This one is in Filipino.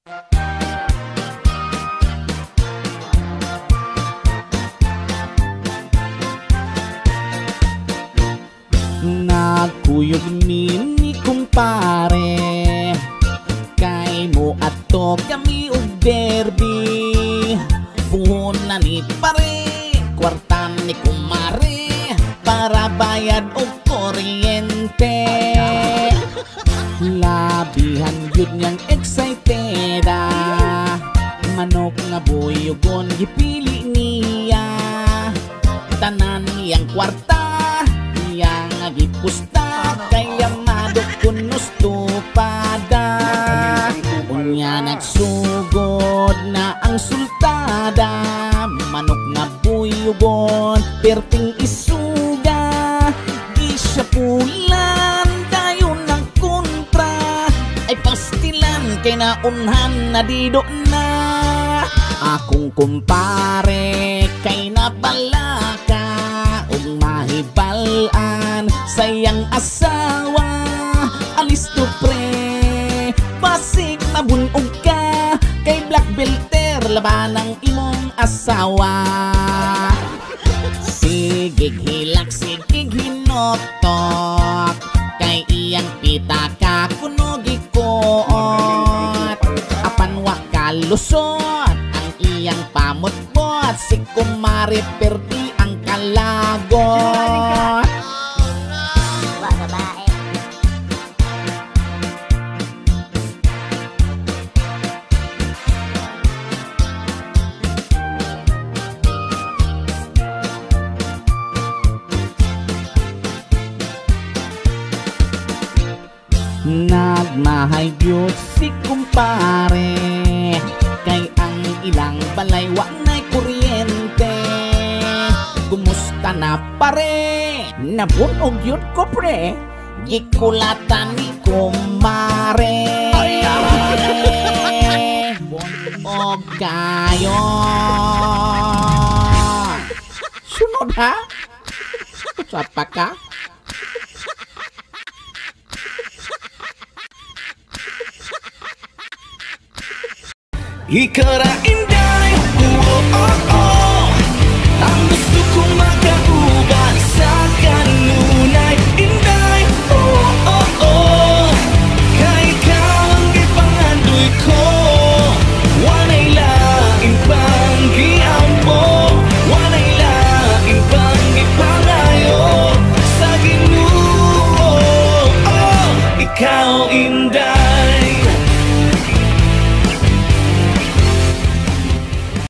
Nagkuyog ni kumpare, kay mo ato kami og derby. Buhon na ni pare, kwartan ni kumare, para bayad og kuryente. Labihan yun niyang excited, manok nga buyugon gipili niya. Tanan niyang kwarta yang gipusta, kaya madukunos tupada. Unya nagsugod na ang sultada, manok nga buyugon perting isuga. Di siya pulan dayon ng kontra, ay pastilan kay naunhan na dido na. Akong kumpare kay nabalaka og mahibalan sayang asawa. Alis to pre, pasig mabunog ka, kay black belter laban ang imong asawa. Sigig hilak, sigig hinotok, kay iyang pitaka kuno gikuot. Apan wa kalusot ang iyang pamutbot, si kumare perdi ang kalagot. Nagmahagyot si kumpare, kay ang ilang balay wa na'y kuryente. Kumusta na pare? Nabunog yun ko pre, gikulatan ni kumare. Bunog kayo. Sunod ha? Sapa ka? Ikara inday, oh oh oh, ang gusto kong magkaroon.